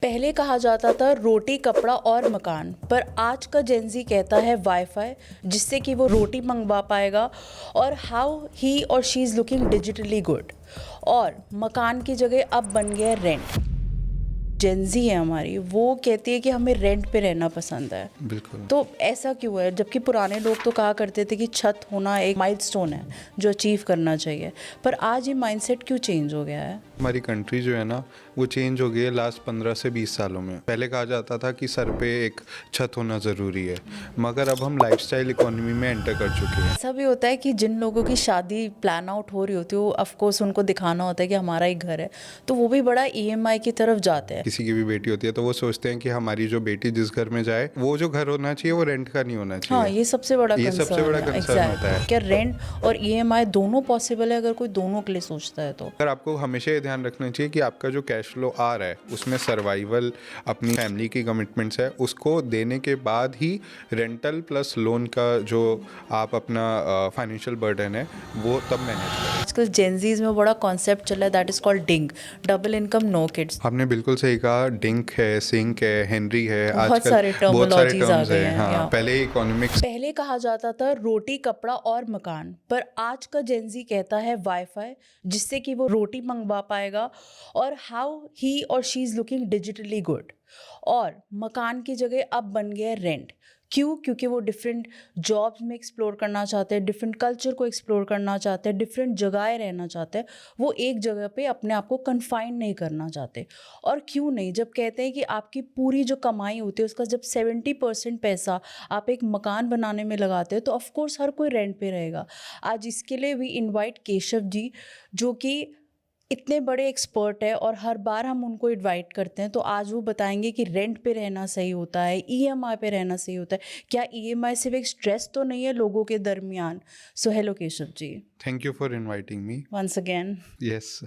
पहले कहा जाता था रोटी कपड़ा और मकान, पर आज का जेनजी कहता है वाईफाई, जिससे कि वो रोटी मंगवा पाएगा और हाउ ही और she is looking digitally good. और मकान की जगह अब बन गया रेंट। जेनजी है हमारी, वो कहती है कि हमें रेंट पे रहना पसंद है। बिल्कुल। तो ऐसा क्यों है, जबकि पुराने लोग तो कहा करते थे कि छत होना एक माइलस्टोन है जो अचीव करना चाहिए, पर आज ये माइंडसेट क्यों चेंज हो गया है? हमारी कंट्री जो है ना वो चेंज हो गई है लास्ट 15 से 20 सालों में। पहले कहा जाता था कि सर पे एक छत होना ज़रूरी है, मगर अब हम लाइफस्टाइल इकोनॉमी में एंटर कर चुके हैं। ऐसा भी होता है कि जिन लोगों की शादी प्लान आउट हो रही होती है, वो ऑफ कोर्स उनको दिखाना होता है कि हमारा ही घर है, तो वो भी बड़ा ईएमआई की तरफ जाते हैं। किसी की भी बेटी होती है तो वो सोचते हैं कि हमारी जो बेटी जिस घर में जाए वो जो घर होना चाहिए वो रेंट का नहीं होना हाँ, चाहिए। ये सबसे बड़ा ये सबसे बड़ा कंसर्न है। कंसर्न होता है। क्या रेंट और ईएमआई दोनों पॉसिबल है, अगर कोई दोनों के लिए सोचता है तो? अगर आपको हमेशा ये ध्यान रखना चाहिए कि आपका जो कैश फ्लो आ रहा है उसमें सर्वाइवल, अपनी फैमिली की कमिटमेंट्स है, उसको देने के बाद ही रेंटल प्लस लोन का जो आप अपना फाइनेंशियल बर्डन है वो तब मैनेज करें। आजकल जेनजीज में बड़ा कॉन्सेप्ट चला है, that is called DINK, double income no kids. आपने बिल्कुल सही कहा। डिंक है, सिंक है, हेनरी है, बहुत आजकल सारे बहुत सारे टर्मिनोलॉजीज आ टर्म्स गए हैं। हैं। हाँ, पहले इकोनॉमिक्स। पहले कहा जाता था रोटी कपड़ा और मकान, पर आज का जेनजी कहता है वाईफाई, जिससे कि वो रोटी मंगवा पाएगा और हाउ ही और she is looking digitally good. और मकान की जगह अब बन गया रेंट। क्यों? क्योंकि वो डिफरेंट जॉब्स में एक्सप्लोर करना चाहते हैं, डिफरेंट कल्चर को एक्सप्लोर करना चाहते हैं, डिफरेंट जगहें रहना चाहते हैं। वो एक जगह पे अपने आप को कन्फाइन नहीं करना चाहते। और क्यों नहीं, जब कहते हैं कि आपकी पूरी जो कमाई होती है उसका जब 70% पैसा आप एक मकान बनाने में लगाते हैं, तो ऑफ कोर्स हर कोई रेंट पे रहेगा। आज इसके लिए वी इनवाइट केशव जी, जो कि इतने बड़े एक्सपर्ट है और हर बार हम उनको इनवाइट करते हैं, तो आज वो बताएंगे कि रेंट पे रहना सही होता है, ईएमआई पे रहना सही होता है, क्या ईएमआई सिर्फ एक स्ट्रेस तो नहीं है लोगों के दरमियान। So hello Keshav ji, thank you for inviting me. Once again. Yes.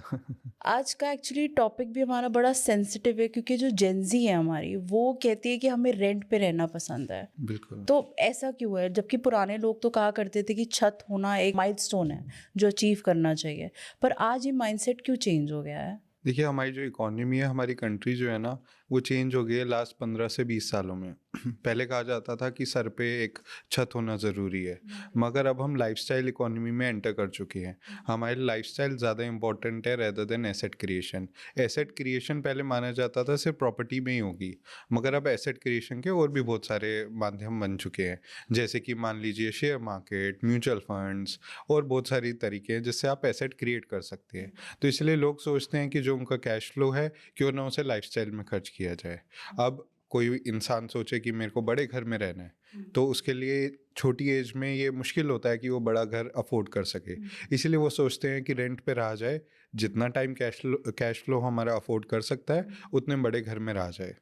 आज का एक्चुअली टॉपिक भी हमारा बड़ा सेंसिटिव है, क्योंकि जो जेनजी है हमारी, वो कहती है कि हमें रेंट पे रहना पसंद है। बिल्कुल। तो ऐसा क्यों है, जबकि पुराने लोग तो कहा करते थे कि छत होना एक माइलस्टोन है जो अचीव करना चाहिए, पर आज ये माइंडसेट क्यों चेंज हो गया है? देखिए, हमारी जो इकोनॉमी है, हमारी कंट्री जो है ना वो चेंज हो गई है लास्ट 15 से 20 सालों में। पहले कहा जाता था कि सर पे एक छत होना ज़रूरी है, मगर अब हम लाइफस्टाइल इकोनॉमी में एंटर कर चुके हैं। हमारी लाइफस्टाइल ज़्यादा इंपॉर्टेंट है rather than asset creation. Asset creation पहले माना जाता था सिर्फ प्रॉपर्टी में ही होगी, मगर अब एसेट क्रिएशन के और भी बहुत सारे माध्यम बन चुके हैं, जैसे कि मान लीजिए शेयर मार्केट, म्यूचुअल फंड्स और बहुत सारी तरीके हैं जिससे आप एसेट क्रिएट कर सकते हैं। तो इसलिए लोग सोचते हैं कि जो उनका कैश फ्लो है क्यों ना उसे लाइफस्टाइल में खर्च किया जाए। अब कोई भी इंसान सोचे कि मेरे को बड़े घर में रहना है, तो उसके लिए छोटी एज में ये मुश्किल होता है कि वो बड़ा घर अफोर्ड कर सके। इसीलिए वो सोचते हैं कि रेंट पे रहा जाए, जितना टाइम कैश फ्लो हमारा अफोर्ड कर सकता है उतने बड़े घर में रहा जाए।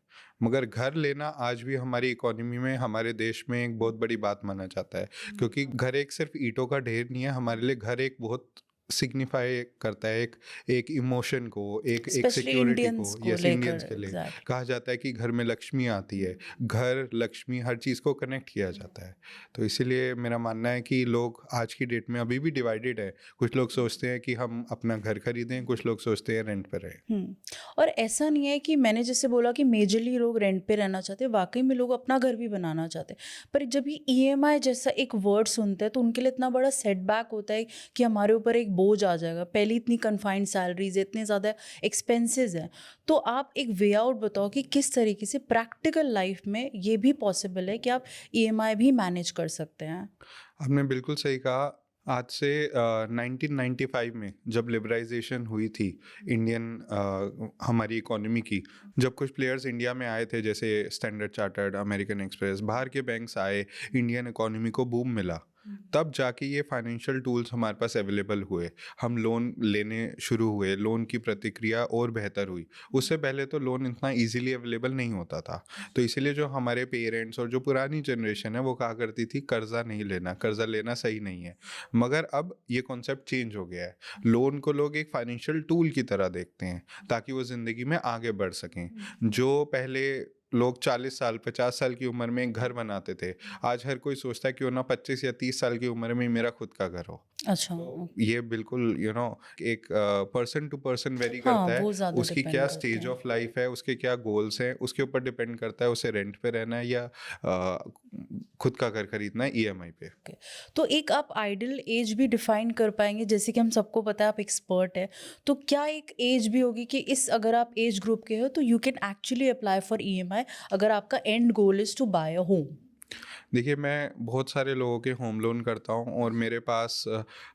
मगर घर लेना आज भी हमारी इकोनॉमी में, हमारे देश में एक बहुत बड़ी बात माना जाता है, क्योंकि घर एक सिर्फ ईंटों का ढेर नहीं है। हमारे लिए घर एक बहुत सिग्निफाई करता है एक एक इमोशन को, एक स्पेशली सिक्योरिटी को। इंडियंस को यस, लेकर। इंडियंस के लिए एग्जैक्टली। कहा जाता है कि घर में लक्ष्मी आती है। घर, लक्ष्मी, हर चीज़ को कनेक्ट किया जाता है। तो इसीलिए मेरा मानना है कि लोग आज की डेट में अभी भी डिवाइडेड है। कुछ लोग सोचते हैं कि हम अपना घर खरीदें, कुछ लोग सोचते हैं रेंट पर रहें। और ऐसा नहीं है कि मैंने जैसे बोला कि मेजरली लोग रेंट पे रहना चाहते हैं, वाकई में लोग अपना घर भी बनाना चाहते हैं, पर जब ये ईएमआई जैसा एक वर्ड सुनते हैं तो उनके लिए इतना बड़ा सेटबैक होता है कि हमारे ऊपर एक बोझ आ जाएगा। पहले इतनी कन्फाइंड सैलरीज है, इतने ज़्यादा एक्सपेंसेस हैं। तो आप एक वे आउट बताओ कि किस तरीके से प्रैक्टिकल लाइफ में ये भी पॉसिबल है कि आप ईएमआई भी मैनेज कर सकते हैं? आपने बिल्कुल सही कहा। आज से 1995 में जब लिबराइजेशन हुई थी इंडियन हमारी इकोनॉमी की, जब कुछ प्लेयर्स इंडिया में आए थे जैसे स्टैंडर्ड चार्टर्ड, अमेरिकन एक्सप्रेस, बाहर के बैंक्स आए, इंडियन इकोनॉमी को बूम मिला, तब जाके ये फाइनेंशियल टूल्स हमारे पास अवेलेबल हुए। हम लोन लेने शुरू हुए, लोन की प्रतिक्रिया और बेहतर हुई। उससे पहले तो लोन इतना इजीली अवेलेबल नहीं होता था। तो इसीलिए जो हमारे पेरेंट्स और जो पुरानी जनरेशन है वो कहा करती थी कर्जा नहीं लेना, कर्जा लेना सही नहीं है। मगर अब ये कॉन्सेप्ट चेंज हो गया है। लोन को लोग एक फाइनेंशियल टूल की तरह देखते हैं ताकि वो ज़िंदगी में आगे बढ़ सकें। जो पहले लोग 40 साल 50 साल की उम्र में एक घर बनाते थे, आज हर कोई सोचता है क्यों ना 25 या 30 साल की उम्र में ही मेरा खुद का घर हो। अच्छा, ये बिल्कुल एक पर्सन टू पर्सन वेरी हाँ, करता है। वो ज़्यादा उसकी डिपेंड क्या करते स्टेज हैं। ऑफ लाइफ है, उसके क्या गोल्स हैं, उसके ऊपर डिपेंड करता है उसे रेंट पे रहना है या खुद का घर खरीदना है ईएमआई पे। ओके। तो एक आप आइडियल एज भी डिफाइन कर पाएंगे, जैसे कि हम सबको पता है आप एक्सपर्ट है, तो क्या एक एज भी होगी कि इस अगर आप एज ग्रुप के हो तो you can actually apply for EMI अगर आपका end goal is to buy a home? देखिए, मैं बहुत सारे लोगों के होम लोन करता हूँ और मेरे पास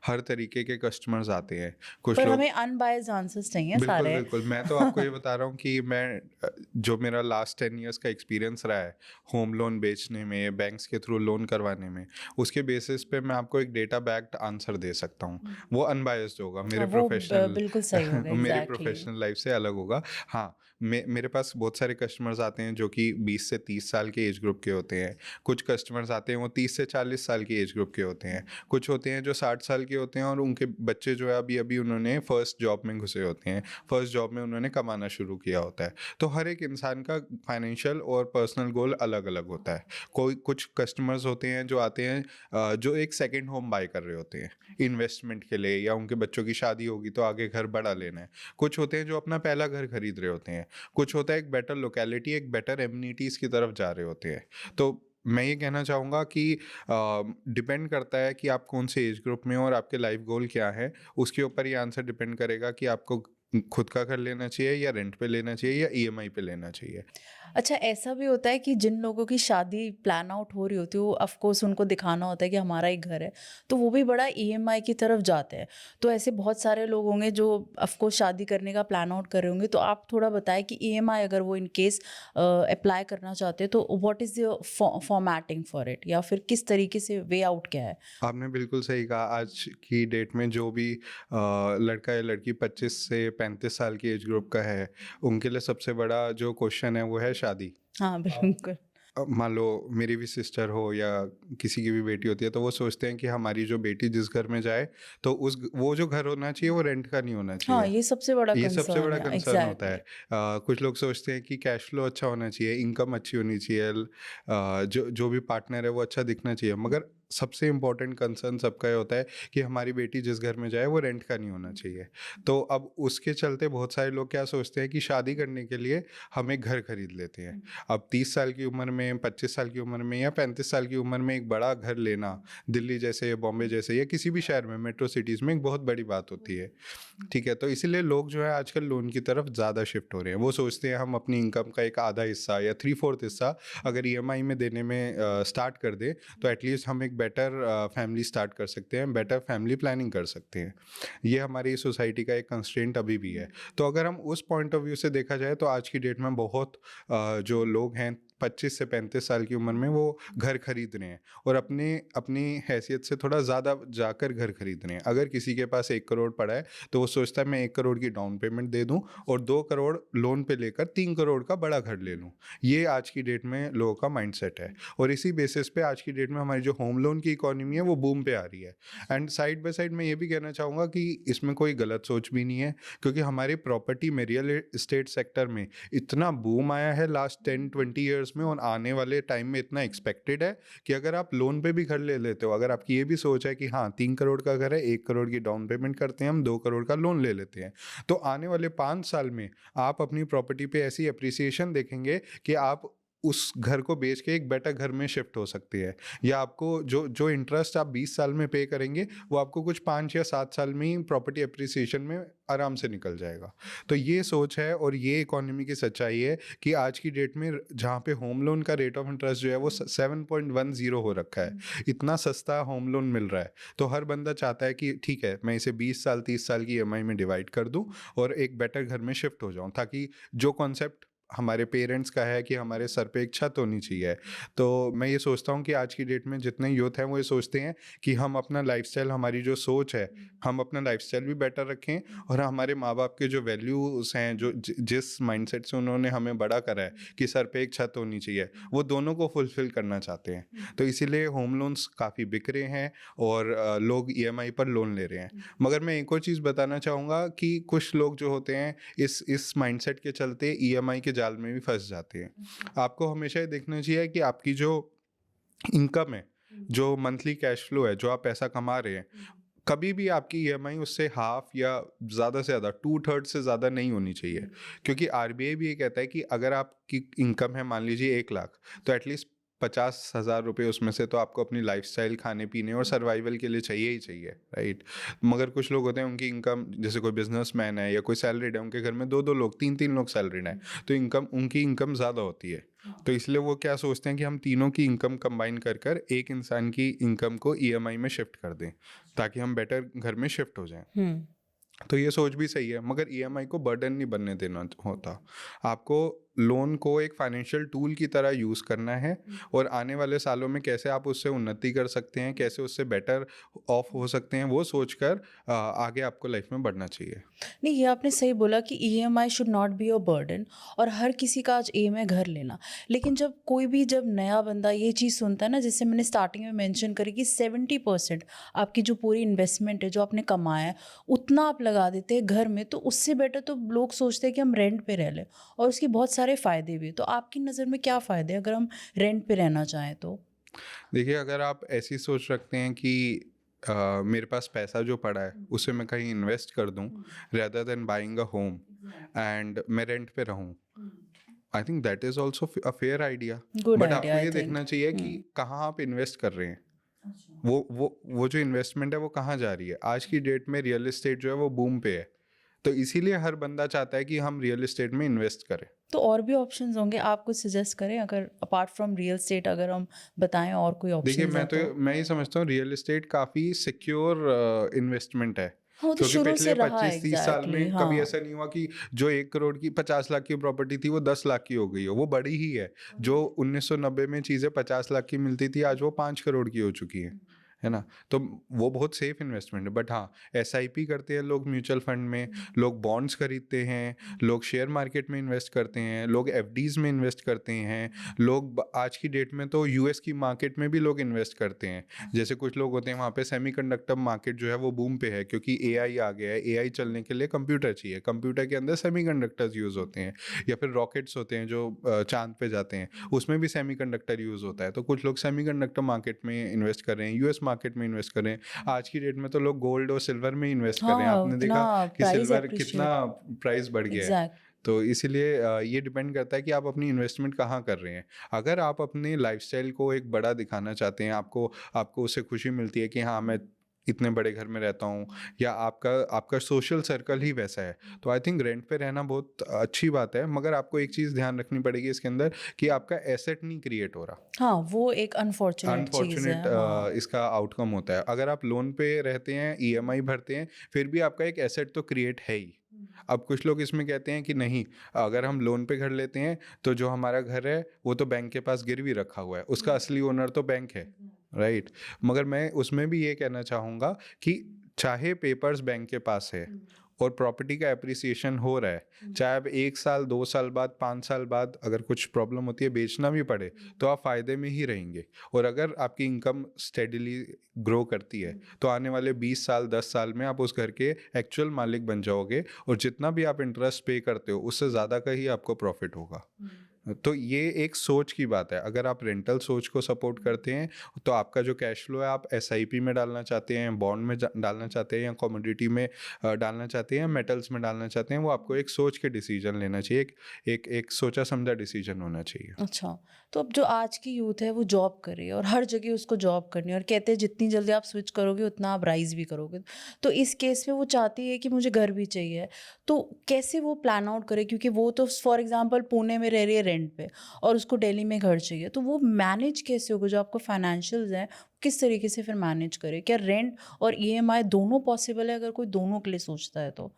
हर तरीके के कस्टमर्स आते हैं। कुछ पर लोग हमें अनबायस्ड आंसर्स चाहिए बिल्कुल, सारे। बिल्कुल। मैं तो आपको ये बता रहा हूँ कि जो मेरा लास्ट 10 इयर्स का एक्सपीरियंस रहा है होम लोन बेचने में, बैंक्स के थ्रू लोन करवाने में, उसके बेसिस पे मैं आपको एक डेटा बैक्ड आंसर दे सकता हूँ। वो अनबायस्ड होगा, हाँ, वो बिल्कुल सही होगा, मेरे एग्जैक्टली। प्रोफेशनल लाइफ से अलग होगा। हाँ, मेरे पास बहुत सारे कस्टमर्स आते हैं जो कि 20 से 30 साल के एज ग्रुप के होते हैं। कुछ कस्टमर्स आते हैं वो 30 से 40 साल की एज ग्रुप के होते हैं। कुछ होते हैं जो 60 साल के होते हैं और उनके बच्चे जो है अभी-अभी उन्होंने फर्स्ट जॉब में घुसे होते हैं। फर्स्ट जॉब में उन्होंने कमाना शुरू किया होता है। तो हर एक इंसान का फाइनेंशियल और पर्सनल गोल अलग-अलग होता है। कोई कुछ कस्टमर्स होते हैं जो आते हैं जो एक सेकंड होम बाय कर रहे होते हैं, इन्वेस्टमेंट के लिए या उनके बच्चों की शादी होगी तो आगे घर बड़ा लेना है। कुछ होते हैं जो अपना पहला घर खरीद रहे होते हैं। कुछ होता है एक बेटर लोकेलिटी, एक बेटर एमिनिटीज़ की तरफ जा रहे होते हैं। तो मैं ये कहना चाहूँगा कि डिपेंड करता है कि आप कौन से एज ग्रुप में हो और आपके लाइफ गोल क्या है। उसके ऊपर ये आंसर डिपेंड करेगा कि आपको खुद का घर लेना चाहिए या रेंट पे लेना चाहिए या ईएमआई पे लेना चाहिए। अच्छा, ऐसा भी होता है कि जिन लोगों की शादी प्लान आउट हो रही होती है, वो ऑफ कोर्स उनको दिखाना होता है कि हमारा एक घर है, तो वो भी बड़ा ईएमआई की तरफ जाते हैं। तो ऐसे बहुत सारे लोग होंगे जो ऑफ कोर्स शादी करने का प्लान आउट कर रहे होंगे, तो आप थोड़ा बताएं कि ईएमआई अगर वो इन केस अप्लाई करना चाहते हैं तो what is the formatting for it, या फिर किस तरीके से वे आउट क्या है? आपने बिल्कुल सही कहा। आज की डेट में जो भी लड़का या लड़की 25 से 35 साल की एज ग्रुप का है, उनके लिए सबसे बड़ा जो क्वेश्चन है वो है शादी। हाँ, बिल्कुल। मान लो मेरी भी सिस्टर हो या किसी की भी बेटी होती है तो वो सोचते हैं कि हमारी जो बेटी जिस घर में जाए तो वो जो घर होना चाहिए वो रेंट का नहीं होना हाँ, चाहिए। ये सबसे बड़ा ये सबसे कंसर्न बड़ा है, कंसर्न होता है। एग्जैक्टली। कुछ लोग सोचते हैं कि कैश फ्लो अच्छा होना चाहिए, इनकम अच्छी होनी चाहिए, जो जो भी पार्टनर है वो अच्छा दिखना चाहिए, मगर सबसे इम्पोर्टेंट कंसर्न सबका ये होता है कि हमारी बेटी जिस घर में जाए वो रेंट का नहीं होना चाहिए। तो अब उसके चलते बहुत सारे लोग क्या सोचते हैं कि शादी करने के लिए हम एक घर खरीद लेते हैं। अब 30 साल की उम्र में, 25 साल की उम्र में या 35 साल की उम्र में एक बड़ा घर लेना दिल्ली जैसे, बॉम्बे जैसे या किसी भी शहर में, मेट्रो सिटीज़ में एक बहुत बड़ी बात होती है। ठीक है, तो इसीलिए लोग जो है आजकल लोन की तरफ ज़्यादा शिफ्ट हो रहे हैं। वो सोचते हैं हम अपनी इनकम का एक आधा हिस्सा या 3/4 हिस्सा अगर ईएमआई में देने में स्टार्ट कर दें तो एटलीस्ट हम एक बेटर फैमिली स्टार्ट कर सकते हैं, बेटर फैमिली प्लानिंग कर सकते हैं। ये हमारी सोसाइटी का एक कंस्ट्रेंट अभी भी है। तो अगर हम उस पॉइंट ऑफ व्यू से देखा जाए तो आज की डेट में बहुत जो लोग हैं 25 से 35 साल की उम्र में वो घर खरीद रहे हैं और अपने अपनी हैसियत से थोड़ा ज़्यादा जाकर घर खरीद रहे हैं। अगर किसी के पास 1 करोड़ पड़ा है तो वो सोचता है मैं 1 करोड़ की डाउन पेमेंट दे दूं और 2 करोड़ लोन पे लेकर 3 करोड़ का बड़ा घर ले लूं। ये आज की डेट में लोगों का माइंडसेट है और इसी बेसिस पे आज की डेट में हमारी जो होम लोन की इकोनॉमी है वो बूम पे आ रही है। एंड साइड बाय साइड मैं ये भी कहना चाहूँगा कि इसमें कोई गलत सोच भी नहीं है, क्योंकि हमारे प्रॉपर्टी में, रियल एस्टेट सेक्टर में इतना बूम आया है लास्ट 10-20 ईयर्स में और आने वाले टाइम में इतना एक्सपेक्टेड है कि अगर आप लोन पे भी घर ले लेते हो, अगर आपकी ये भी सोच है कि हाँ 3 करोड़ का घर है, 1 करोड़ की डाउन पेमेंट करते हैं हम, 2 करोड़ का लोन ले लेते हैं, तो आने वाले 5 साल में आप अपनी प्रॉपर्टी पे ऐसी अप्रिसिएशन देखेंगे कि आप उस घर को बेच के एक बेटर घर में शिफ्ट हो सकती है, या आपको जो जो इंटरेस्ट आप 20 साल में पे करेंगे वो आपको कुछ 5 या 7 साल में ही प्रॉपर्टी अप्रिसिएशन में आराम से निकल जाएगा। तो ये सोच है और ये इकोनॉमी की सच्चाई है कि आज की डेट में जहाँ पे होम लोन का रेट ऑफ इंटरेस्ट जो है वो 7.10 हो रखा है, इतना सस्ता होम लोन मिल रहा है। तो हर बंदा चाहता है कि ठीक है मैं इसे 20 साल 30 साल की ईएमआई में डिवाइड कर दूं और एक बेटर घर में शिफ्ट हो जाऊं, ताकि जो कॉन्सेप्ट हमारे पेरेंट्स का है कि हमारे सर पे एक छत होनी चाहिए। तो मैं ये सोचता हूँ कि आज की डेट में जितने यूथ हैं वो ये सोचते हैं कि हम अपना लाइफस्टाइल, हमारी जो सोच है, हम अपना लाइफस्टाइल भी बेटर रखें और हमारे माँ बाप के जो वैल्यूज़ हैं, जो जिस माइंडसेट से उन्होंने हमें बड़ा करा है कि सर पे एक छत होनी चाहिए, वो दोनों को फुलफिल करना चाहते हैं। तो इसीलिए होम लोन्स काफ़ी बिक रहे हैं और लोग ईएमआई पर लोन ले रहे हैं। मगर मैं एक और चीज़ बताना चाहूँगा कि कुछ लोग जो होते हैं इस माइंडसेट के चलते ईएमआई के जाल में भी फंस जाते हैं। आपको हमेशा ये देखना चाहिए कि आपकी जो इनकम है, जो मंथली कैश फ्लो है, जो आप पैसा कमा रहे हैं, कभी भी आपकी ईएमआई उससे हाफ या ज़्यादा से ज़्यादा 2/3 से ज़्यादा नहीं होनी चाहिए, क्योंकि आरबीआई भी ये कहता है कि अगर आपकी इनकम है मान लीजिए 1 लाख, तो एटलीस्ट 50,000 रुपये उसमें से तो आपको अपनी लाइफस्टाइल, खाने पीने और सर्वाइवल के लिए चाहिए ही चाहिए, राइट। मगर कुछ लोग होते हैं उनकी इनकम, जैसे कोई बिजनेसमैन है या कोई सैलरीड है, उनके घर में 2-2 लोग, 3-3 लोग सैलरीड हैं, तो उनकी इनकम ज़्यादा होती है। तो इसलिए वो क्या सोचते हैं कि हम तीनों की इनकम कंबाइन कर कर एक इंसान की इनकम को ईएमआई में शिफ्ट कर दें, ताकि हम बेटर घर में शिफ्ट हो जाएं। तो ये सोच भी सही है, मगर ईएमआई को बर्डन नहीं बनने देना होता। आपको लोन को एक फाइनेंशियल टूल की तरह यूज़ करना है, और आने वाले सालों में कैसे आप उससे उन्नति कर सकते हैं, कैसे उससे बेटर ऑफ हो सकते हैं, वो सोचकर आगे आपको लाइफ में बढ़ना चाहिए। नहीं, ये आपने सही बोला कि EMI should not be a burden, और हर किसी का आज एम है घर लेना। लेकिन जब नया बंदा ये चीज़ सुनता है ना, जैसे मैंने स्टार्टिंग में मेंशन करी कि 70% आपकी जो पूरी इन्वेस्टमेंट है जो आपने कमाया है उतना आप लगा देते हैं घर में, तो उससे बेटर तो लोग सोचते हैं कि हम रेंट पे रह लें, और उसके बहुत सारे फ़ायदे भी हैं। तो आपकी नज़र में क्या फ़ायदे हैं अगर हम रेंट पे रहना चाहें तो? देखिए, अगर आप ऐसी सोच रखते हैं कि मेरे पास पैसा जो पड़ा है उसे मैं कहीं इन्वेस्ट कर दूं, rather than buying a home and मैं रेंट पे रहूं, I think that is also a fair idea. Good but idea आपको आई ये थिंक। देखना चाहिए कि कहाँ आप इन्वेस्ट कर रहे हैं। वो जो इन्वेस्टमेंट है वो कहाँ जा रही है। आज की डेट में रियल एस्टेट जो है वो बूम पे है, तो इसीलिए हर बंदा चाहता है कि हम रियल एस्टेट में इन्वेस्ट करें। तो और भी ऑप्शन्स होंगे, आप कुछ सजेस्ट करें अगर अपार्ट फ्रॉम रियल एस्टेट, अगर हम बताएं और कोई देखिए, ऑप्शंस हैं तो? मैं ये समझता हूँ रियल एस्टेट काफ़ी सिक्योर इन्वेस्टमेंट है, हाँ, वो तो क्योंकि शुरू से पिछले रहा है 25-30 साल एग्जैक्टली। में कभी हाँ। ऐसा नहीं हुआ कि जो 1 करोड़ की 50 लाख की प्रॉपर्टी थी वो 10 लाख की हो गई हो, वो बड़ी ही है। जो 1990 में चीज़ें 50 लाख की मिलती थी आज वो 5 करोड़ की हो चुकी हैं, है ना। तो वो बहुत सेफ इन्वेस्टमेंट है। बट हाँ, एसआईपी करते हैं लोग म्यूचुअल फंड में, लोग बॉन्ड्स खरीदते हैं, लोग शेयर मार्केट में इन्वेस्ट करते हैं, लोग एफडीज में इन्वेस्ट करते हैं, आज की डेट में तो यूएस की मार्केट में भी लोग इन्वेस्ट करते हैं। जैसे कुछ लोग होते हैं वहाँ पे सेमीकंडक्टर मार्केट जो है वो बूम पे है, क्योंकि एआई आ गया है। एआई चलने के लिए कंप्यूटर चाहिए, कंप्यूटर के अंदर सेमीकंडक्टर्स यूज़ होते हैं, या फिर रॉकेट्स होते हैं जो चांद पे जाते हैं, उसमें भी सेमीकंडक्टर यूज़ होता है। तो कुछ लोग सेमीकंडक्टर मार्केट में इन्वेस्ट कर रहे हैं, यूएस मार्केट में इन्वेस्ट कर रहे हैं। आज की डेट में तो लोग गोल्ड और सिल्वर में इन्वेस्ट कर रहे हैं। हाँ, आपने उतना देखा कि प्राइस सिल्वर कितना एप्रिशिएट। प्राइस बढ़ गया है। एग्जैक्ट। तो इसीलिए ये डिपेंड करता है कि आप अपनी इन्वेस्टमेंट कहाँ कर रहे हैं। अगर आप अपने लाइफस्टाइल को एक बड़ा दिखाना चाहते हैं, आपको आपको उससे खुशी मिलती है कि हाँ, मैं इतने बड़े घर में रहता हूँ, या आपका आपका सोशल सर्कल ही वैसा है, तो आई थिंक रेंट पे रहना बहुत अच्छी बात है। मगर आपको एक चीज़ ध्यान रखनी पड़ेगी इसके अंदर, कि आपका एसेट नहीं क्रिएट हो रहा। हाँ, वो एक अनफॉर्चुनेट चीज़ है। अनफॉर्चुनेट हाँ। इसका आउटकम होता है। अगर आप लोन पे रहते हैं, ईएमआई भरते हैं, फिर भी आपका एक एसेट तो क्रिएट है ही। अब कुछ लोग इसमें कहते हैं कि नहीं, अगर हम लोन पे घर लेते हैं तो जो हमारा घर है वो तो बैंक के पास गिरवी रखा हुआ है, उसका असली ओनर तो बैंक है, राइट। मगर मैं उसमें भी ये कहना चाहूँगा कि चाहे पेपर्स बैंक के पास है और प्रॉपर्टी का एप्रिसिएशन हो रहा है, चाहे अब 1 साल 2 साल बाद 5 साल बाद अगर कुछ प्रॉब्लम होती है, बेचना भी पड़े, तो आप फ़ायदे में ही रहेंगे। और अगर आपकी इनकम स्टेडीली ग्रो करती है, तो आने वाले 20 साल 10 साल में आप उस घर के एक्चुअल मालिक बन जाओगे, और जितना भी आप इंटरेस्ट पे करते हो उससे ज़्यादा का ही आपको प्रॉफिट होगा। तो ये एक सोच की बात है। अगर आप रेंटल सोच को सपोर्ट करते हैं, तो आपका जो कैश फ्लो है आप एसआईपी में डालना चाहते हैं, बॉन्ड में डालना चाहते हैं, या कमोडिटी में डालना चाहते हैं, मेटल्स में डालना चाहते हैं, वो आपको एक सोच के डिसीजन लेना चाहिए। एक सोचा समझा डिसीजन होना चाहिए। अच्छा, तो अब जो आज की यूथ है वो जॉब कर रही है और हर जगह उसको जॉब करनी है, और कहते हैं जितनी जल्दी आप स्विच करोगे उतना आप राइज भी करोगे। तो इस केस में वो चाहती है कि मुझे घर भी चाहिए, तो कैसे वो प्लान आउट करे? क्योंकि वो तो फॉर एग्जांपल पुणे में रह रही है रेंट पे, और उसको दिल्ली में घर चाहिए, तो वो मैनेज कैसे होगा? जो आपको फाइनेंशियल्स हैं किस तरीके से फिर मैनेज करे? क्या रेंट और ईएमआई दोनों पॉसिबल है अगर कोई दोनों के लिए सोचता है तो,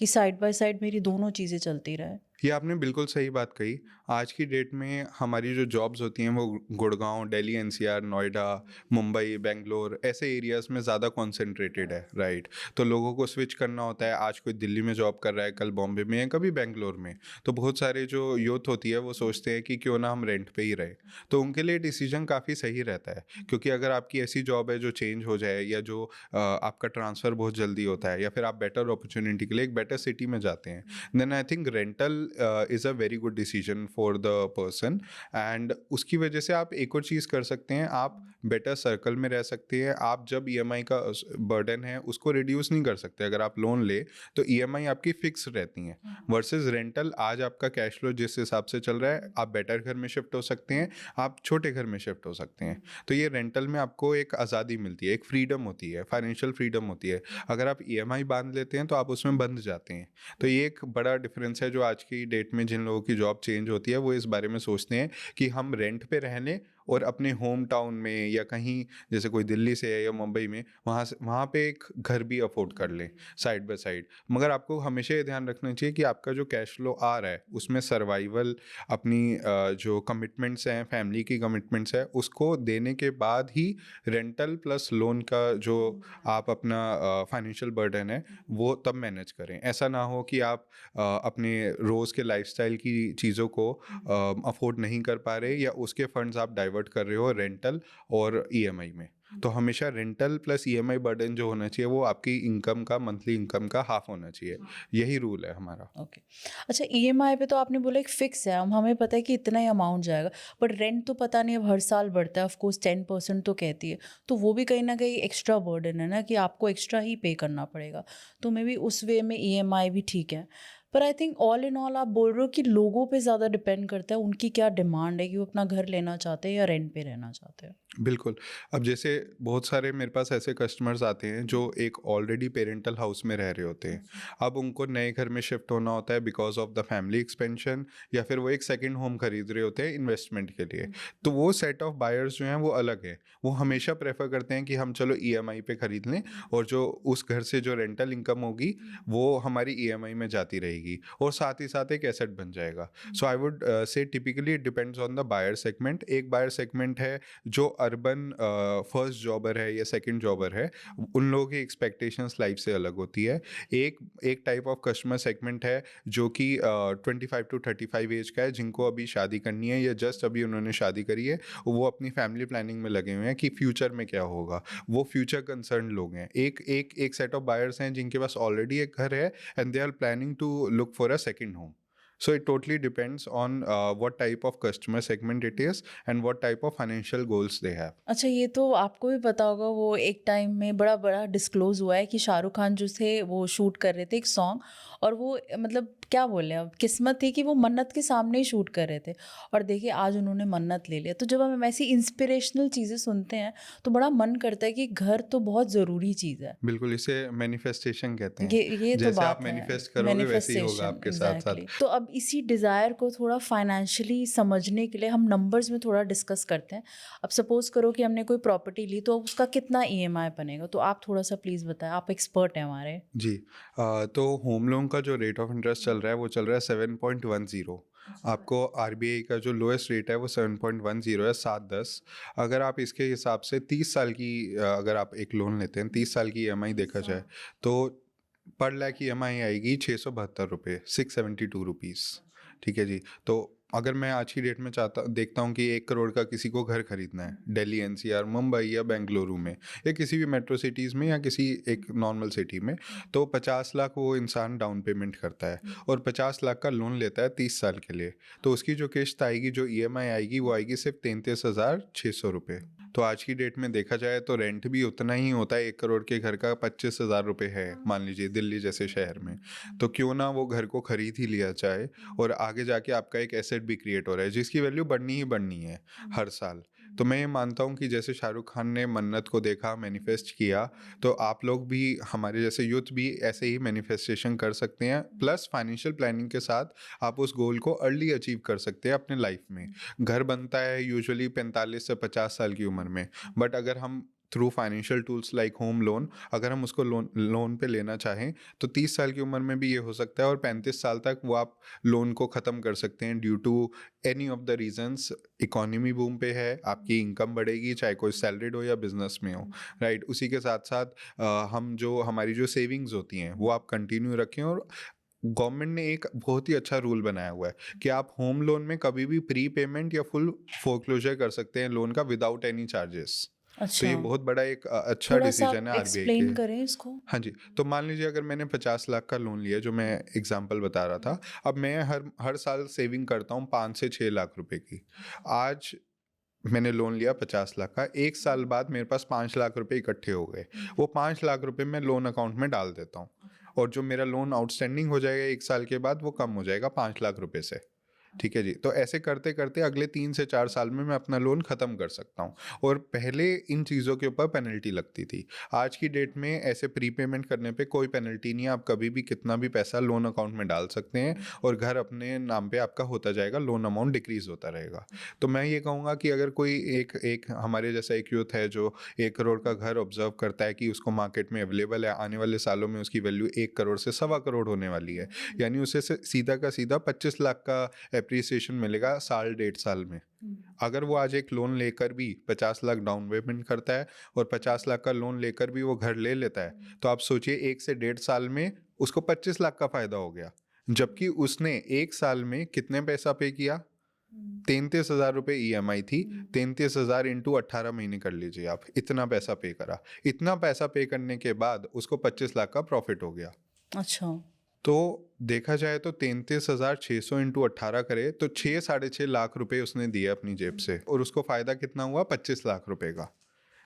कि साइड बाय साइड मेरी दोनों चीज़ें चलती रहे? ये आपने बिल्कुल सही बात कही। आज की डेट में हमारी जो जॉब्स होती हैं वो गुड़गांव, दिल्ली एनसीआर, नोएडा, मुंबई, बेंगलोर ऐसे एरियाज़ में ज़्यादा कॉन्सेंट्रेटेड है, राइट। तो लोगों को स्विच करना होता है, आज कोई दिल्ली में जॉब कर रहा है, कल बॉम्बे में, या कभी बेंगलोर में। तो बहुत सारे जो यूथ होती है वो सोचते हैं कि क्यों ना हम रेंट पे ही रहे। तो उनके लिए डिसीजन काफ़ी सही रहता है, क्योंकि अगर आपकी ऐसी जॉब है जो चेंज हो जाए, या जो आपका ट्रांसफ़र बहुत जल्दी होता है, या फिर आप बेटर अपॉर्चुनिटी के लिए एक बेटर सिटी में जाते हैं, then I think rental is a very good decision for the person. And उसकी वजह से आप एक और चीज़ कर सकते हैं, आप बेटर सर्कल में रह सकती है। आप जब ईएमआई का बर्डन है उसको रिड्यूस नहीं कर सकते। अगर आप लोन ले तो ईएमआई आपकी फिक्स रहती हैं, वर्सेस रेंटल आज आपका कैश फ्लो जिस हिसाब से चल रहा है, आप बेटर घर में शिफ्ट हो सकते हैं, आप छोटे घर में शिफ्ट हो सकते हैं। तो ये रेंटल में आपको एक आज़ादी मिलती है, एक फ्रीडम होती है, फाइनेंशियल फ्रीडम होती है। अगर आप ईएमआई बांध लेते हैं तो आप उसमें बंध जाते हैं। तो ये एक बड़ा डिफरेंस है जो आज की डेट में जिन लोगों की जॉब चेंज होती है वो इस बारे में सोचते हैं कि हम रेंट पे रह लें और अपने होम टाउन में या कहीं, जैसे कोई दिल्ली से है या मुंबई में, वहाँ पे एक घर भी अफोर्ड कर लें साइड बाय साइड। मगर आपको हमेशा ये ध्यान रखना चाहिए कि आपका जो कैश फ्लो आ रहा है उसमें सर्वाइवल, अपनी जो कमिटमेंट्स हैं, फैमिली की कमिटमेंट्स है, उसको देने के बाद ही रेंटल प्लस लोन का जो आप अपना फाइनेंशियल बर्डन है वो तब मैनेज करें। ऐसा ना हो कि आप अपने रोज़ के लाइफस्टाइल की चीज़ों को अफोर्ड नहीं कर पा रहे या उसके फंड्स आप डाइवर्ट कर रहे हो रेंटल और ईएमआई में। तो हमेशा रेंटल प्लस ईएमआई बर्डन जो होना चाहिए वो आपकी इनकम का, मंथली इनकम का हाफ होना चाहिए। यही रूल है हमारा। ओके। अच्छा, ईएमआई पे तो आपने बोला एक फिक्स है, हम हमें पता है कि इतना ही अमाउंट जाएगा, बट रेंट तो पता नहीं अब हर साल बढ़ता है, ऑफ कोर्स 10% तो कहती है, तो वो भी कहीं ना कहीं एक्स्ट्रा बर्डन है ना कि आपको एक्स्ट्रा ही पे करना पड़ेगा। तो मे बी उस वे में ईएमआई भी ठीक है। पर I think all in all आप बोल रहे हो कि लोगों पे ज़्यादा डिपेंड करता है, उनकी क्या डिमांड है कि वो अपना घर लेना चाहते हैं या रेंट पे रहना चाहते हैं। बिल्कुल। अब जैसे बहुत सारे मेरे पास ऐसे कस्टमर्स आते हैं जो एक ऑलरेडी पेरेंटल हाउस में रह रहे होते हैं। अब उनको नए घर में शिफ्ट होना होता है because of the family expansion, या फिर वो एक सेकंड होम खरीद रहे होते हैं इन्वेस्टमेंट के लिए। तो वो सेट ऑफ बायर्स जो हैं वो अलग है। वो हमेशा प्रेफर करते हैं कि हम चलो ईएमआई पे खरीद लें और जो उस घर से जो रेंटल इनकम होगी वो हमारी ईएमआई में जाती रहेगी और साथ ही साथ एक एसेट बन जाएगा। So I would say typically it depends on the buyer segment. एक बायर सेगमेंट है जो अर्बन फर्स्ट जॉबर है या सेकंड जॉबर है, उन लोगों की एक्सपेक्टेशंस लाइफ से अलग होती है। एक एक टाइप ऑफ कस्टमर सेगमेंट है जो कि 25 to 35 एज का है, जिनको अभी शादी करनी है या जस्ट अभी उन्होंने शादी करी है, वो अपनी फैमिली प्लानिंग में लगे हुए हैं कि फ्यूचर में क्या होगा। वो फ्यूचर कंसर्न लोग हैं। एक सेट ऑफ बायर्स हैं जिनके पास ऑलरेडी एक घर है and they are planning to look for a second home. So it totally depends on what type of customer segment it is and what type of financial goals they have. अच्छा, ये तो आपको भी पता होगा, वो एक टाइम में बड़ा बड़ा डिस्क्लोज हुआ है कि शाहरुख खान जो थे वो शूट कर रहे थे एक सॉन्ग, और वो मतलब क्या बोले, अब किस्मत थी कि वो मन्नत के सामने ही शूट कर रहे थे, और देखिए आज उन्होंने मन्नत ले लिया। तो जब हम ऐसी इंस्पिरेशनल चीज़ें सुनते हैं तो बड़ा मन करता है कि घर तो बहुत ज़रूरी चीज़ है। बिल्कुल, इसे मैनिफेस्टेशन कहते हैं। ये तो जैसे बात आप है, मैनिफेस्ट करोगे वैसे ही होगा मैनिफेस्टेशन, आपके साथ एग्जैक्टली। साथ। तो अब इसी डिज़ायर को थोड़ा फाइनेंशियली समझने के लिए हम नंबर्स में थोड़ा डिस्कस करते हैं। अब सपोज करो कि हमने कोई प्रॉपर्टी ली, तो उसका कितना ईएमआई बनेगा, तो आप थोड़ा सा प्लीज़ बताएं, आप एक्सपर्ट हैं हमारे। जी। तो होम लोन का जो रेट ऑफ इंटरेस्ट चल रहा है वो चल रहा है 7.10। आपको आरबीआई का जो लोएस्ट रेट है वो 7.10 है, 7.10। अगर आप इसके हिसाब से 30 साल की अगर आप एक लोन लेते हैं, 30 साल की ईएमआई देखा जाए तो पर लाख की ईएमआई आएगी 672 रुपये, 672 रुपीज़। ठीक है जी। तो अगर मैं आज की डेट में देखता हूँ कि 1 करोड़ का किसी को घर खरीदना है दिल्ली, एनसीआर, मुंबई या बेंगलुरु में या किसी भी मेट्रो सिटीज़ में या किसी एक नॉर्मल सिटी में, तो 50 लाख वो इंसान डाउन पेमेंट करता है और 50 लाख का लोन लेता है 30 साल के लिए। तो उसकी जो किश्त आएगी, जो ईएमआई आएगी, वो आएगी सिर्फ 33,600 रुपये। तो आज की डेट में देखा जाए तो रेंट भी उतना ही होता है। 1 करोड़ के घर का 25,000 रुपये है मान लीजिए दिल्ली जैसे शहर में। तो क्यों ना वो घर को खरीद ही लिया जाए, और आगे जाके आपका एक एसेट भी क्रिएट हो रहा है जिसकी वैल्यू बढ़नी ही बढ़नी है हर साल। तो मैं ये मानता हूँ कि जैसे शाहरुख खान ने मन्नत को देखा, मैनिफेस्ट किया, तो आप लोग भी, हमारे जैसे यूथ भी ऐसे ही मैनिफेस्टेशन कर सकते हैं। प्लस फाइनेंशियल प्लानिंग के साथ आप उस गोल को अर्ली अचीव कर सकते हैं अपने लाइफ में। घर बनता है यूजुअली 45 से 50 साल की उम्र में, बट अगर हम through financial tools like home loan, अगर हम उसको लोन पे लेना चाहें तो 30 साल की उम्र में भी ये हो सकता है, और 35 साल तक वो आप लोन को ख़त्म कर सकते हैं due to any of the reasons. Economy boom पे है, आपकी इनकम बढ़ेगी, चाहे कोई सैलरीड हो या बिजनेस में हो, राइट। उसी के साथ साथ हम जो हमारी जो सेविंग्स होती हैं वो आप कंटिन्यू रखें। और गवर्नमेंट ने एक बहुत ही अच्छा रूल बनाया हुआ है कि आप होम लोन में कभी भी प्री पेमेंट या फुल फोरक्लोजर कर सकते हैं लोन का विदाउट एनी चार्जेस। तो अच्छा, ये बहुत बड़ा एक अच्छा थोड़ा सा डिसीजन है आरबीआई के। एक्सप्लेन करें इसको। हाँ जी। तो मान लीजिए अगर मैंने 50 लाख का लोन लिया, जो मैं एग्जांपल बता रहा था, अब मैं हर हर साल सेविंग करता हूँ 5 से 6 लाख रुपए की। आज मैंने लोन लिया 50 लाख का, 1 साल बाद मेरे पास 5 लाख रुपए इकट्ठे हो गए। वो 5 लाख रुपए मैं लोन अकाउंट में डाल देता हूँ, और जो मेरा लोन आउटस्टैंडिंग हो जाएगा 1 साल के बाद, वो कम हो जाएगा 5 लाख रुपए से। ठीक है जी। तो ऐसे करते करते अगले 3 से 4 साल में मैं अपना लोन ख़त्म कर सकता हूँ। और पहले इन चीज़ों के ऊपर पेनल्टी लगती थी। आज की डेट में ऐसे प्रीपेमेंट करने पे कोई पेनल्टी नहीं है। आप कभी भी कितना भी पैसा लोन अकाउंट में डाल सकते हैं, और घर अपने नाम पे आपका होता जाएगा, लोन अमाउंट डिक्रीज होता रहेगा। तो मैं ये कहूँगा कि अगर कोई एक एक हमारे जैसा एक यूथ है जो 1 करोड़ का घर ऑब्जर्व करता है कि उसको मार्केट में अवेलेबल है, आने वाले सालों में उसकी वैल्यू 1 करोड़ से 1.25 करोड़ होने वाली है, यानी उसे सीधा का सीधा 25 लाख का एप्रिसिएशन मिलेगा साल 1.5 साल में। अगर वो आज एक लोन लेकर भी 50 लाख डाउन पेमेंट करता है और 50 लाख का लोन लेकर भी वो घर ले लेता है, तो आप सोचिए 1 से 1.5 साल में उसको 25 लाख का फायदा हो गया, जबकि उसने 1 साल में कितने पैसा पे किया? 33,000 रुपये EMI थी। 33,000 इंटू 18 महीने कर लीजिए आप, इतना पैसा पे करा। इतना पैसा पे करने के बाद उसको 25 लाख का प्रॉफिट हो गया। अच्छा। तो देखा जाए तो 33,600 इंटू 18 करे तो 6-6.5 लाख रुपए उसने दिए अपनी जेब से, और उसको फायदा कितना हुआ? 25 लाख रुपए का।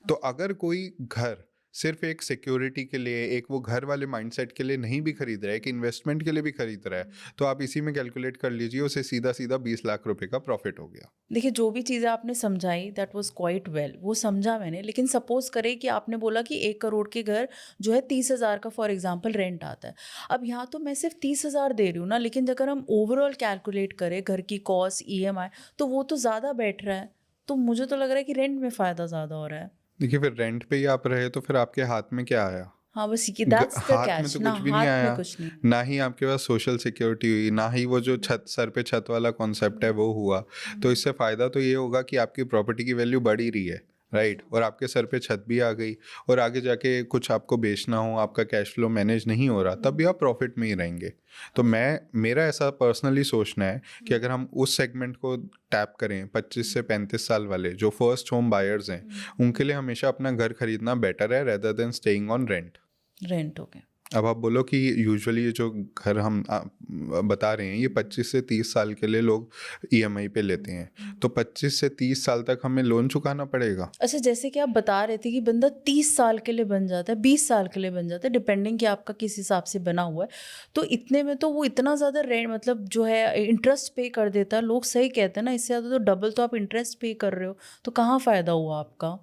तो अगर कोई घर सिर्फ एक सिक्योरिटी के लिए, एक वो घर वाले माइंडसेट के लिए नहीं भी खरीद रहा है, कि इन्वेस्टमेंट के लिए भी खरीद रहा है, तो आप इसी में कैलकुलेट कर लीजिए, उसे सीधा सीधा 20 लाख रुपए का प्रॉफिट हो गया। देखिए, जो भी चीज़ें आपने समझाई दैट वाज क्वाइट वेल, वो समझा मैंने। लेकिन सपोज करें कि आपने बोला कि 1 करोड़ के घर जो है 30,000 का फॉर एग्जांपल रेंट आता है। अब यहाँ तो मैं सिर्फ 30,000 दे रही हूँ ना, लेकिन अगर हम ओवरऑल कैलकुलेट करें घर की कॉस्ट, EMI, तो वो तो ज़्यादा बैठ रहा है। तो मुझे तो लग रहा है कि रेंट में फ़ायदा ज़्यादा हो रहा है। देखिए, फिर रेंट पे ही आप रहे तो फिर आपके हाथ में क्या आया? हाँ, बस ये दैट्स द हाथ में कैच तो ना, कुछ भी नहीं हाथ में आया। कुछ नहीं। ना ही आपके पास सोशल सिक्योरिटी हुई, ना ही वो जो छत, सर पे छत वाला कॉन्सेप्ट है वो हुआ। तो इससे फ़ायदा तो ये होगा कि आपकी प्रॉपर्टी की वैल्यू बढ़ ही रही है, राइट, और आपके सर पे छत भी आ गई, और आगे जाके कुछ आपको बेचना हो, आपका कैश फ्लो मैनेज नहीं हो रहा, तब भी आप प्रॉफिट में ही रहेंगे। तो मेरा ऐसा पर्सनली सोचना है कि अगर हम उस सेगमेंट को टैप करें, 25 से 35 साल वाले जो फर्स्ट होम बायर्स हैं, उनके लिए हमेशा अपना घर खरीदना बेटर है rather than staying on rent. Rent हो गया। अब आप बोलो कि यूजुअली ये जो घर हम बता रहे हैं, ये 25 से 30 साल के लिए लोग EMI पे लेते हैं, तो 25 से 30 साल तक हमें लोन चुकाना पड़ेगा। अच्छा, जैसे कि आप बता रहे थे कि बंदा 30 साल के लिए बन जाता है, 20 साल के लिए बन जाता है, डिपेंडिंग कि आपका किस हिसाब से बना हुआ है। तो इतने में तो वो इतना ज़्यादा रेंट मतलब जो है इंटरेस्ट पे कर देता है। लोग सही कहते हैं ना, इससे ज़्यादा तो डबल तो आप इंटरेस्ट पे कर रहे हो, तो कहाँ फ़ायदा हुआ आपका?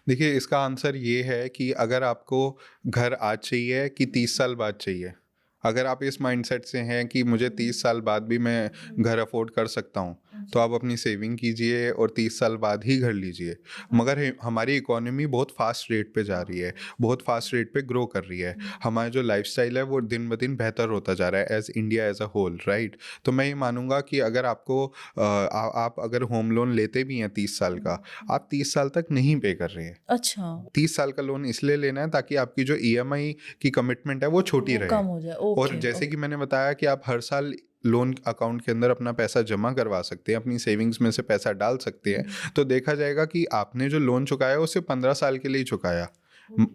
देखिए, इसका आंसर ये है कि अगर आपको घर आज चाहिए कि 30 साल बाद चाहिए, अगर आप इस माइंडसेट से हैं कि मुझे 30 साल बाद भी मैं घर अफोर्ड कर सकता हूँ, तो आप अपनी सेविंग कीजिए और 30 साल बाद ही घर लीजिए। मगर हमारी इकोनॉमी बहुत फास्ट रेट पे जा रही है, बहुत फास्ट रेट पे ग्रो कर रही है। हमारा जो लाइफस्टाइल है वो दिन ब दिन बेहतर होता जा रहा है as India as a whole, right. तो मैं ये मानूंगा कि अगर आपको आप अगर होम लोन लेते भी हैं 30 साल का, आप 30 साल तक नहीं पे कर रहे हैं। अच्छा, 30 साल का लोन इसलिए लेना है ताकि आपकी जो EMI की कमिटमेंट है वो छोटी वो रहे। कम हो जाए। और ओके, जैसे कि मैंने बताया कि आप हर साल लोन अकाउंट के अंदर अपना पैसा जमा करवा सकते हैं, अपनी सेविंग्स में से पैसा डाल सकते हैं, तो देखा जाएगा कि आपने जो लोन चुकाया उसे 15 साल के लिए ही चुकाया।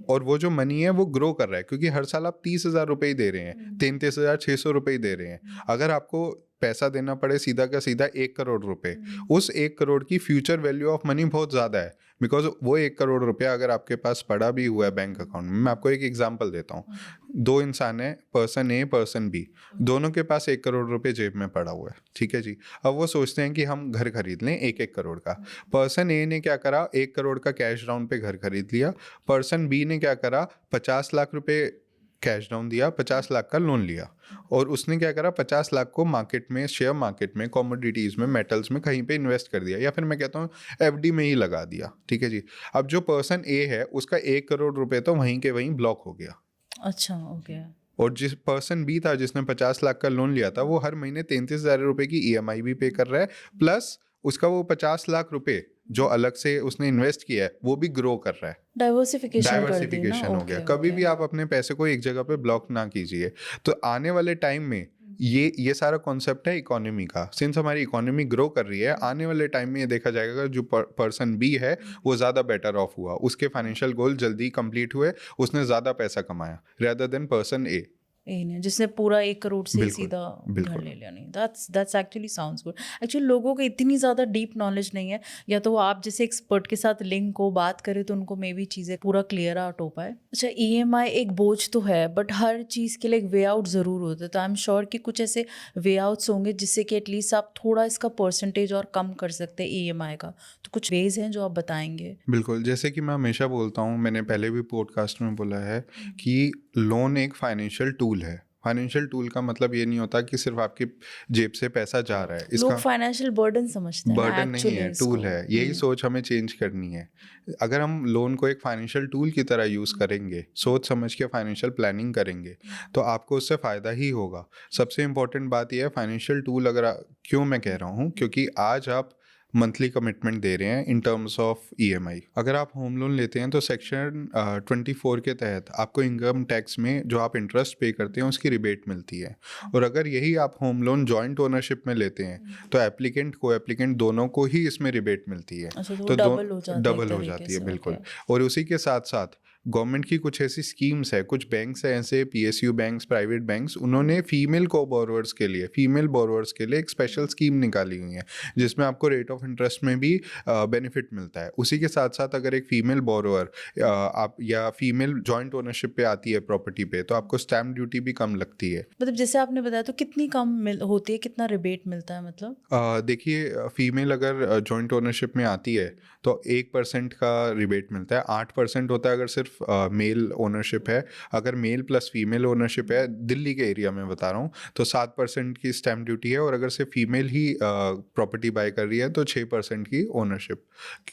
और वो जो मनी है वो ग्रो कर रहा है, क्योंकि हर साल आप 30,000 रुपये ही दे रहे हैं, 33,600 रुपये ही दे रहे हैं। अगर आपको पैसा देना पड़े सीधा का सीधा 1 करोड़ रुपए, उस 1 करोड़ की फ्यूचर वैल्यू ऑफ मनी बहुत ज़्यादा है, बिकॉज वो 1 करोड़ रुपया अगर आपके पास पड़ा भी हुआ है बैंक अकाउंट में। मैं आपको एक एग्जांपल देता हूँ। 2 इंसान है, पर्सन A पर्सन B, दोनों के पास 1 करोड़ रुपए जेब में पड़ा हुआ है, ठीक है जी। अब वो सोचते हैं कि हम घर खरीद लें 1-1 करोड़ का। पर्सन A ने क्या करा, 1 करोड़ का कैश डाउन पे घर खरीद लिया। पर्सन B ने क्या करा, 50 लाख रुपए कैश डाउन दिया, 50 लाख का लोन लिया, और उसने क्या करा, 50 लाख को मार्केट में, शेयर मार्केट में, कमोडिटीज़ में, मेटल्स में कहीं पे इन्वेस्ट कर दिया, या फिर मैं कहता हूँ FD में ही लगा दिया, ठीक है जी। अब जो पर्सन A है उसका 1 करोड़ रुपए तो वहीं के वहीं ब्लॉक हो गया। अच्छा, ओके। और जिस पर्सन B था जिसने 50 लाख का लोन लिया था, वो हर महीने 33,000 रुपए की EMI भी पे कर रहा है, प्लस उसका वो 50 लाख रुपए जो अलग से उसने इन्वेस्ट किया है वो भी ग्रो कर रहा है। डाइवर्सिफिकेशन हो गया। कभी भी आप अपने पैसे को एक जगह पे ब्लॉक ना कीजिए। तो आने वाले टाइम में ये सारा कॉन्सेप्ट है इकोनॉमी का। सिंस हमारी इकोनॉमी ग्रो कर रही है, आने वाले टाइम में ये देखा जाएगा जो पर्सन B है वो ज़्यादा बेटर ऑफ हुआ, उसके फाइनेंशियल गोल जल्दी कंप्लीट हुए, उसने ज़्यादा पैसा कमाया रेदर देन पर्सन A। यही नहीं जिसने पूरा 1 करोड़ से बिल्कुल, सीधा घर बिल्कुल। ले लिया। नहीं, that's actually sounds good. Actually लोगों को इतनी ज़्यादा डीप नॉलेज नहीं है, या तो वो आप जैसे एक्सपर्ट के साथ लिंक हो, बात करें तो उनको मे बी चीज़ें पूरा क्लियर आउट हो पाए। अच्छा, ईएमआई एक बोझ तो है, बट हर चीज़ के लिए एक वे आउट ज़रूर होता है, तो आई एम श्योर कि कुछ ऐसे वे आउट्स होंगे जिससे कि एटलीस्ट आप थोड़ा इसका परसेंटेज और कम कर सकते हैं ईएमआई का। तो कुछ वेज हैं जो आप बताएंगे? बिल्कुल, जैसे कि मैं हमेशा बोलता हूँ, मैंने पहले भी पॉडकास्ट में बोला है कि लोन एक फाइनेंशियल टूल है। फाइनेंशियल टूल का मतलब ये नहीं होता कि सिर्फ आपकी जेब से पैसा जा रहा है। लोग इसका फाइनेंशियल बर्डन समझते हैं ना बर्डन नहीं एक्चुअली है, इसको। टूल है। यही सोच हमें चेंज करनी है। अगर हम लोन को एक फाइनेंशियल टूल की तरह यूज़ करेंगे, सोच समझ के फाइनेंशियल प्लानिंग करेंगे, तो आपको उससे फ़ायदा ही होगा। सबसे इम्पोर्टेंट बात यह है, फाइनेंशियल टूल क्यों मैं कह रहा हूँ, क्योंकि आज आप मंथली कमिटमेंट दे रहे हैं इन टर्म्स ऑफ ईएमआई। अगर आप होम लोन लेते हैं तो सेक्शन 24 के तहत आपको इनकम टैक्स में जो आप इंटरेस्ट पे करते हैं उसकी रिबेट मिलती है। और अगर यही आप होम लोन जॉइंट ओनरशिप में लेते हैं तो एप्लीकेंट को एप्लीकेंट दोनों को ही इसमें रिबेट मिलती है। अच्छा, तो तो डबल हो जाता है एक डबल हो तरीके जाती है, से। बिल्कुल। ओके। और उसी के साथ साथ गवर्नमेंट की कुछ ऐसी स्कीम्स है, कुछ बैंक्स हैं ऐसे, पीएसयू बैंक्स, प्राइवेट बैंक्स, उन्होंने फीमेल बोरोवर्स के लिए एक स्पेशल स्कीम निकाली हुई है जिसमें आपको रेट ऑफ इंटरेस्ट में भी बेनिफिट मिलता है। उसी के साथ साथ अगर एक फीमेल बोरोवर आप या फीमेल जॉइंट ओनरशिप पे आती है प्रॉपर्टी पे, तो आपको स्टैम्प ड्यूटी भी कम लगती है। मतलब जैसे आपने बताया, तो कितनी कम होती है, कितना रिबेट मिलता है मतलब? देखिए, फीमेल अगर जॉइंट ओनरशिप में आती है तो 1% का रिबेट मिलता है। 8% होता है अगर सिर्फ मेल ओनरशिप है। अगर मेल प्लस फीमेल ओनरशिप है, दिल्ली के एरिया में बता रहा हूँ, तो 7% की स्टैम्प ड्यूटी है। और अगर सिर्फ फीमेल ही प्रॉपर्टी बाय कर रही है तो 6% की ओनरशिप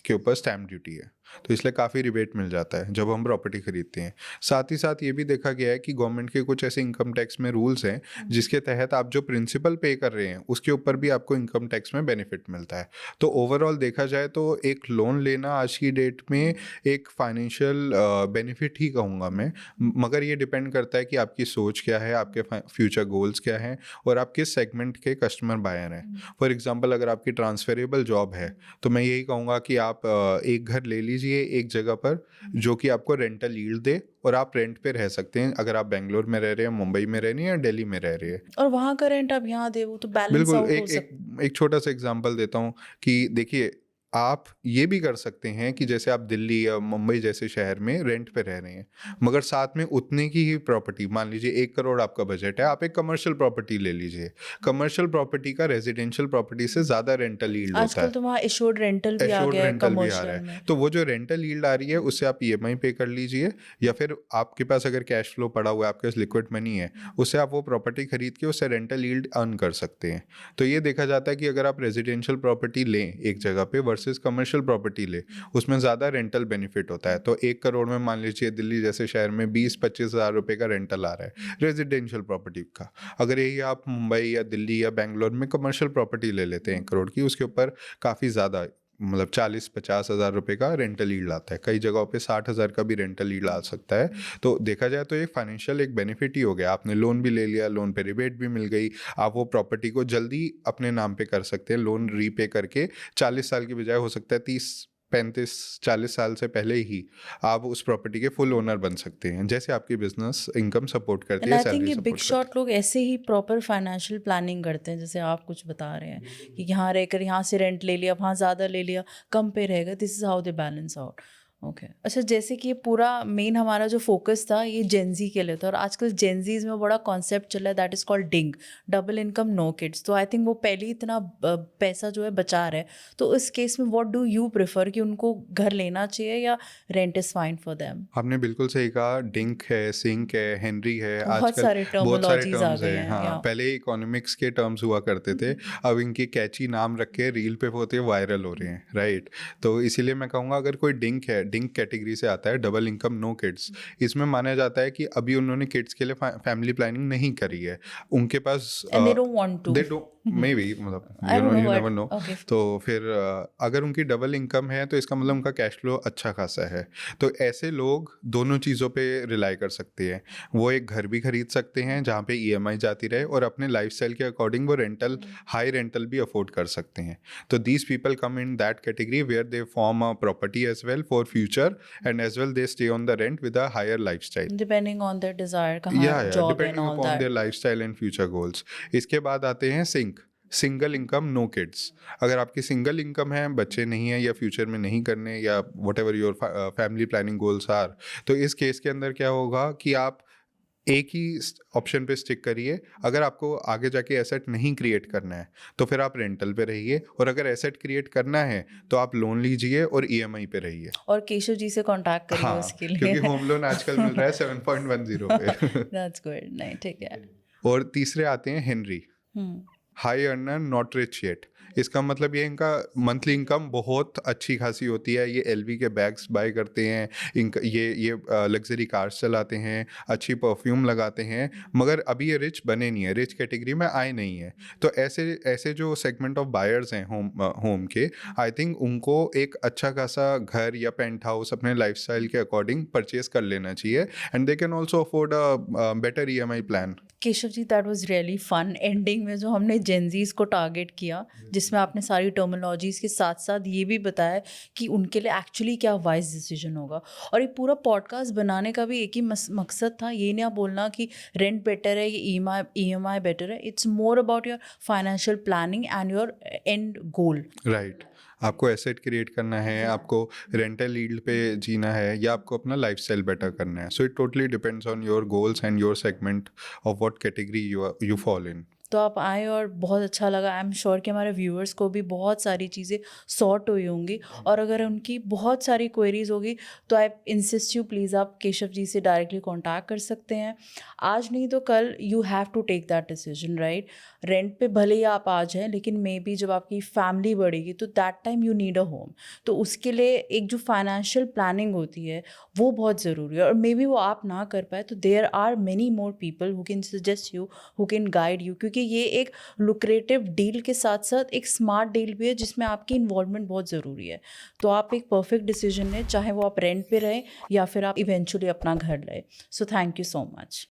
के ऊपर स्टैम्प ड्यूटी है। तो इसलिए काफ़ी रिबेट मिल जाता है जब हम प्रॉपर्टी खरीदते हैं। साथ ही साथ ये भी देखा गया है कि गवर्नमेंट के कुछ ऐसे इनकम टैक्स में रूल्स हैं जिसके तहत आप जो प्रिंसिपल पे कर रहे हैं उसके ऊपर भी आपको इनकम टैक्स में बेनिफिट मिलता है। तो ओवरऑल देखा जाए तो एक लोन लेना आज की डेट में एक फाइनेंशियल बेनिफिट ही कहूँगा मैं। मगर ये डिपेंड करता है कि आपकी सोच क्या है, आपके फ्यूचर गोल्स क्या हैं और आप किस सेगमेंट के कस्टमर बायर हैं। फॉर एग्जांपल, अगर आपकी ट्रांसफरेबल जॉब है तो मैं यही कहूँगा कि आप एक घर ले लीजिए एक जगह पर जो कि आपको रेंटल यील्ड दे, और आप रेंट पे रह सकते हैं। अगर आप बेंगलोर में रह रहे हैं, मुंबई में रह रहे हैं या दिल्ली में रह रहे हैं। और वहाँ का रेंट आप यहाँ दे, वो तो बैलेंस बिल्कुल, आउट हो एक सकता। एक एक छोटा सा एग्जांपल देता हूँ कि देखिए, आप ये भी कर सकते हैं कि जैसे आप दिल्ली या मुंबई जैसे शहर में रेंट पे रह रहे हैं, मगर साथ में उतने की ही प्रॉपर्टी, मान लीजिए 1 करोड़ आपका बजट है, आप एक कमर्शियल प्रॉपर्टी ले लीजिए। कमर्शियल प्रॉपर्टी का रेजिडेंशियल प्रॉपर्टी से ज़्यादा रेंटल यील्ड होता आजकल है। तो वहाँ एश्योर्ड रेंटल भी आ एश्योर्ड गया है रेंटल भी आ रहा कमर्शियल है। में। तो वो जो रेंटल यील्ड आ रही है उससे आप ईएमआई पे कर लीजिए, या फिर आपके पास अगर कैश फ्लो पड़ा हुआ है, आपके पास लिक्विड मनी है, उससे आप वो प्रॉपर्टी खरीद के उससे रेंटल यील्ड अर्न कर सकते हैं। तो ये देखा जाता है कि अगर आप रेजिडेंशियल प्रॉपर्टी लें एक जगह पे वर्सेस कमर्शियल प्रॉपर्टी लें, उसमें ज़्यादा रेंटल बेनिफिट होता है। तो 1 करोड़ में मान लीजिए दिल्ली जैसे शहर में 20-25 हज़ार रुपये का रेंटल आ रहा है रेजिडेंशियल प्रॉपर्टी का। अगर यही आप मुंबई या दिल्ली या बेंगलोर में कमर्शियल प्रॉपर्टी ले लेते हैं 1 करोड़ की, उसके ऊपर काफ़ी ज़्यादा, मतलब 40-50 हज़ार रुपये का रेंटल यील्ड आता है। कई जगहों पे 60 हज़ार का भी रेंटल यील्ड आ सकता है। तो देखा जाए तो ये फाइनेंशियल एक बेनिफिट ही हो गया। आपने लोन भी ले लिया, लोन पे रिबेट भी मिल गई, आप वो प्रॉपर्टी को जल्दी अपने नाम पे कर सकते हैं। लोन रीपे करके 40 साल की बजाय हो सकता है 30-35-40 साल से पहले ही आप उस प्रॉपर्टी के फुल ओनर बन सकते हैं। जैसे आपकी बिजनेस इनकम सपोर्ट करती एंड है, आई थिंक सैलरी ये बिग सपोर्ट करती शॉट लोग ऐसे ही प्रॉपर फाइनेंशियल प्लानिंग करते हैं, जैसे आप कुछ बता रहे हैं कि यहाँ रहकर यहाँ से रेंट ले लिया, वहाँ ज़्यादा ले लिया, कम पे रहेगा। This is how they balance out. Okay. अच्छा, जैसे कि ये पूरा मेन हमारा जो फोकस था ये जेनजी के लिए था, और आजकल जेनजीज में बड़ा कॉन्सेप्ट चला है that is called DINK, double income no kids. तो आई थिंक वो पहले ही इतना पैसा जो है बचा रहे हैं। तो इस केस में व्हाट डू यू प्रेफर, कि उनको घर लेना चाहिए या rent is fine for them? आपने बिल्कुल सही कहा। डिंक है, सिंक है, हेनरी है, बहुत आजकल सारे बहुत सारे टर्मोलॉजीज आ टर्म्स गए हैं। हैं। हाँ, या पहले इकोनॉमिक्स के टर्म्स हुआ करते थे, अब इनके कैची नाम रख के रील पे होते वायरल हो रहे हैं, राइट। तो इसीलिए मैं कहूँगा, अगर कोई डिंक है, डिंक कैटेगरी से आता है, डबल इनकम नो किड्स, इसमें माना जाता है कि अभी उन्होंने किड्स के लिए फैमिली प्लानिंग नहीं करी है, उनके पास and they don't want to. They don't, maybe, मतलब I don't know you what. Never know. Okay. तो फिर अगर उनकी डबल इनकम है तो इसका मतलब उनका कैश फ्लो अच्छा खासा है। तो ऐसे लोग दोनों चीज़ों पे रिलाई कर सकते हैं। वो एक घर भी खरीद सकते हैं जहाँ पे ईएमआई जाती रहे, और अपने लाइफस्टाइल के अकॉर्डिंग वो रेंटल, हाई रेंटल भी अफोर्ड कर सकते हैं। तो these people come in that category where they form a property as well for future, and as well they stay on the rent with a higher lifestyle. Depending on their Dzire कहाँ Yeah, job and depending all upon that. their lifestyle and future goals. इसके बाद आते हैं single income no kids. अगर आपकी single income है, बच्चे नहीं है या फ्यूचर में नहीं करने, या whatever your family planning goals are, तो इस केस के अंदर क्या होगा कि आप एक ही ऑप्शन पे स्टिक करिए. अगर आपको आगे जाके एसेट नहीं क्रिएट करना है तो फिर आप रेंटल पे रहिए, और अगर एसेट क्रिएट करना है तो आप लोन लीजिए और ईएमआई पे रहिए. और केशव जी से कांटेक्ट करिए हाँ, उसके लिए. क्योंकि होम लोन आजकल मिल रहा है 7.10 पे. That's good. नहीं ठीक है. और तीसरे आते हैं Henry, high earner not rich yet. इसका मतलब ये इनका मंथली इनकम बहुत अच्छी खासी होती है. ये एलवी के बैग्स बाय करते हैं, ये लग्जरी कार्स चलाते हैं, अच्छी परफ्यूम लगाते हैं, मगर अभी ये रिच बने नहीं है, रिच कैटेगरी में आए नहीं है. तो ऐसे जो सेगमेंट ऑफ बायर्स हैं होम के, आई थिंक उनको एक अच्छा खासा घर या पेंट हाउस अपने लाइफस्टाइल के अकॉर्डिंग परचेज कर लेना चाहिए, and they can also afford a better EMI plan. Keshav ji that was really fun. Ending में जो हमने जेनजीज को टारगेट किया, जिसमें आपने सारी टर्मिनोलॉजीज के साथ साथ ये भी बताया कि उनके लिए एक्चुअली क्या वाइज डिसीजन होगा. और ये पूरा पॉडकास्ट बनाने का भी एक ही मकसद था, ये नहीं बोलना कि रेंट बेटर है या ईएमआई बेटर है. It's more about your financial planning and your and goal. Right. आपको एसेट क्रिएट करना है, आपको रेंटल यील्ड पे जीना है, या आपको अपना लाइफस्टाइल बेटर करना है. So it totally depends on your goals and your segment of what category you fall in. तो आप आए और बहुत अच्छा लगा. आई एम श्योर कि हमारे व्यूअर्स को भी बहुत सारी चीज़ें सॉर्ट हुई होंगी, और अगर उनकी बहुत सारी क्वेरीज होगी तो आई इंसिस्ट यू प्लीज़ आप केशव जी से डायरेक्टली कांटेक्ट कर सकते हैं. आज नहीं तो कल you have to take that decision, right. Rent पे भले ही आप आ जाएँ, लेकिन मे बी जब आपकी फैमिली बढ़ेगी तो that time you need a home. तो उसके लिए एक जो फाइनेंशियल प्लानिंग होती है वो बहुत ज़रूरी है, और मे बी वो आप ना कर पाए तो there are many more people who can suggest you, who can guide you. क्योंकि ये एक लुक्रेटिव डील के साथ साथ एक स्मार्ट डील भी है जिसमें आपकी इन्वॉल्वमेंट बहुत ज़रूरी है. तो आप एक परफेक्ट डिसीजन लें, चाहे वो आप रेंट पे रहें या फिर आप इवेंचुअली अपना घर लें. So thank you so much.